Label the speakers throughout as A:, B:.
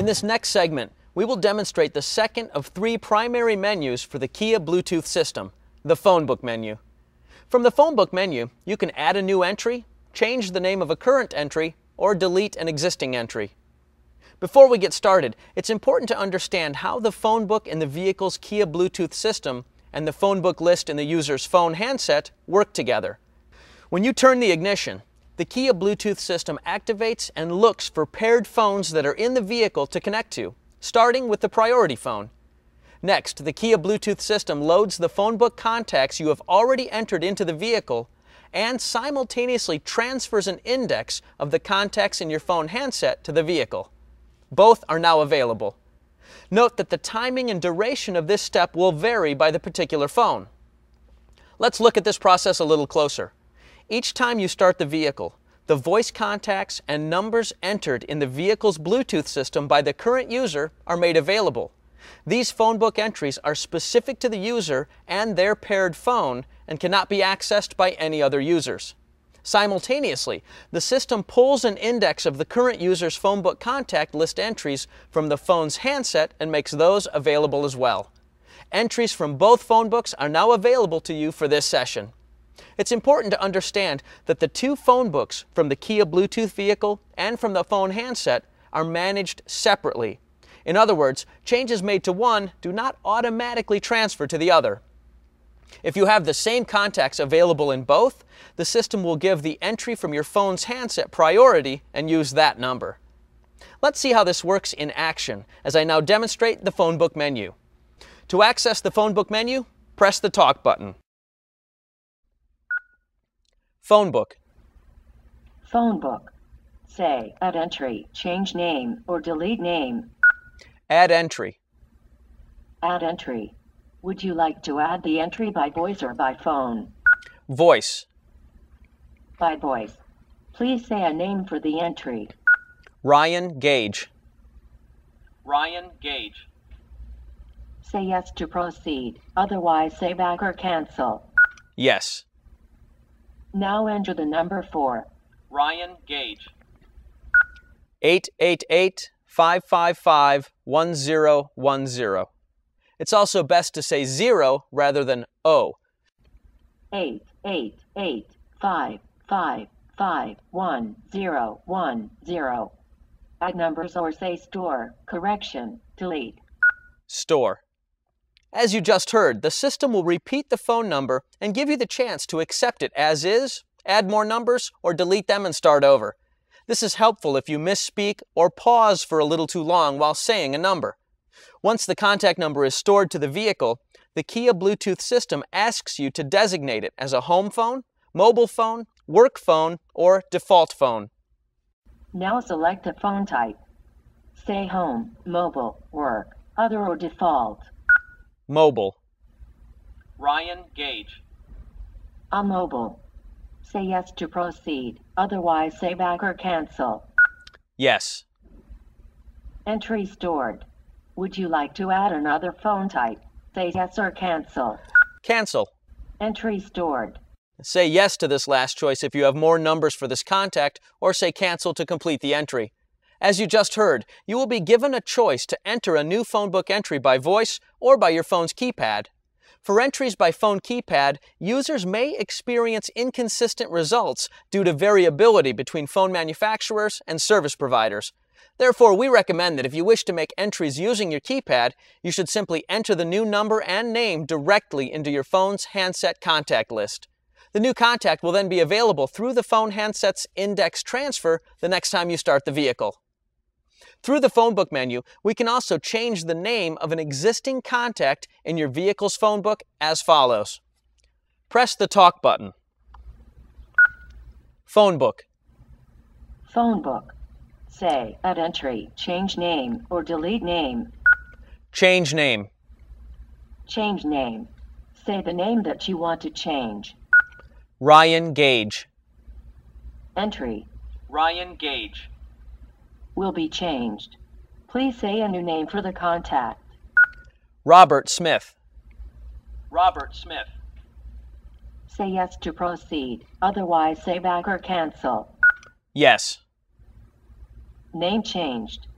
A: In this next segment, we will demonstrate the second of three primary menus for the Kia Bluetooth system, the Phonebook menu. From the Phonebook menu, you can add a new entry, change the name of a current entry, or delete an existing entry. Before we get started, it's important to understand how the Phonebook in the vehicle's Kia Bluetooth system and the Phonebook list in the user's phone handset work together. When you turn the ignition, the Kia Bluetooth system activates and looks for paired phones that are in the vehicle to connect to, starting with the priority phone. Next, the Kia Bluetooth system loads the Phonebook contacts you have already entered into the vehicle and simultaneously transfers an index of the contacts in your phone handset to the vehicle. Both are now available. Note that the timing and duration of this step will vary by the particular phone. Let's look at this process a little closer. Each time you start the vehicle, the voice contacts and numbers entered in the vehicle's Bluetooth system by the current user are made available. These Phonebook entries are specific to the user and their paired phone and cannot be accessed by any other users. Simultaneously, the system pulls an index of the current user's Phonebook contact list entries from the phone's handset and makes those available as well. Entries from both Phonebooks are now available to you for this session. It's important to understand that the two Phonebooks from the Kia Bluetooth vehicle and from the phone handset are managed separately. In other words, changes made to one do not automatically transfer to the other. If you have the same contacts available in both, the system will give the entry from your phone's handset priority and use that number. Let's see how this works in action as I now demonstrate the Phonebook menu. To access the Phonebook menu, press the Talk button. Phonebook.
B: Phonebook. Say, add entry, change name, or delete name.
A: Add entry.
B: Add entry. Would you like to add the entry by voice or by phone?
A: Voice.
B: By voice. Please say a name for the entry.
A: Ryan Gage.
C: Ryan Gage.
B: Say yes to proceed. Otherwise, say back or cancel.
A: Yes.
B: Now enter the number for
C: Ryan Gage.
A: 888-555-1010. It's also best to say 0 rather than O.
B: 888-555-1010. Add numbers or say store. Correction. Delete.
A: Store. As you just heard, the system will repeat the phone number and give you the chance to accept it as is, add more numbers, or delete them and start over. This is helpful if you misspeak or pause for a little too long while saying a number. Once the contact number is stored to the vehicle, the Kia Bluetooth system asks you to designate it as a home phone, mobile phone, work phone, or default phone.
B: Now select a phone type. Say home, mobile, work, other or default.
A: Mobile.
C: Ryan Gage.
B: On mobile. Say yes to proceed. Otherwise, say back or cancel.
A: Yes.
B: Entry stored. Would you like to add another phone type? Say yes or cancel.
A: Cancel.
B: Entry stored.
A: Say yes to this last choice if you have more numbers for this contact, or say cancel to complete the entry. As you just heard, you will be given a choice to enter a new Phonebook entry by voice or by your phone's keypad. For entries by phone keypad, users may experience inconsistent results due to variability between phone manufacturers and service providers. Therefore, we recommend that if you wish to make entries using your keypad, you should simply enter the new number and name directly into your phone's handset contact list. The new contact will then be available through the phone handset's index transfer the next time you start the vehicle. Through the Phonebook menu, we can also change the name of an existing contact in your vehicle's Phonebook as follows. Press the Talk button. Phonebook.
B: Phonebook. Say, add entry, change name, or delete name.
A: Change name.
B: Change name. Say the name that you want to change.
A: Ryan Gage.
B: Entry.
C: Ryan Gage.
B: Will be changed. Please say a new name for the contact.
A: Robert Smith.
C: Robert Smith.
B: Say yes to proceed. Otherwise, say back or cancel.
A: Yes.
B: Name changed.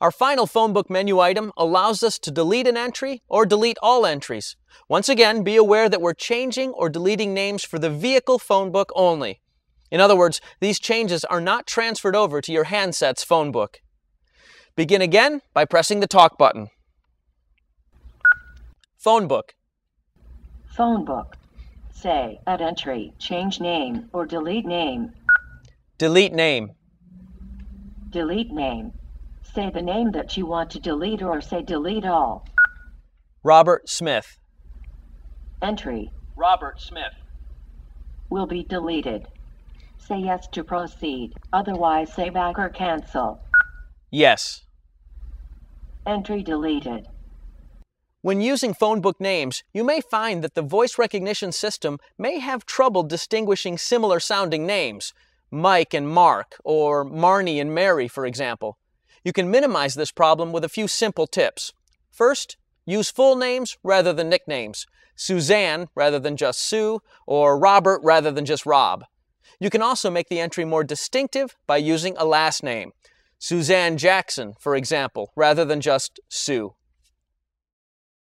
A: Our final phonebook menu item allows us to delete an entry or delete all entries. Once again, be aware that we're changing or deleting names for the vehicle phonebook only. In other words, these changes are not transferred over to your handset's phonebook. Begin again by pressing the talk button. Phonebook.
B: Phonebook. Say, add entry, change name, or delete name.
A: Delete name.
B: Delete name. Say the name that you want to delete or say delete all.
A: Robert Smith.
B: Entry.
C: Robert Smith.
B: Will be deleted. Say yes to proceed, otherwise say back or cancel.
A: Yes.
B: Entry deleted.
A: When using phonebook names, you may find that the voice recognition system may have trouble distinguishing similar sounding names, Mike and Mark, or Marnie and Mary, for example. You can minimize this problem with a few simple tips. First, use full names rather than nicknames, Suzanne rather than just Sue, or Robert rather than just Rob. You can also make the entry more distinctive by using a last name, Suzanne Jackson, for example, rather than just Sue.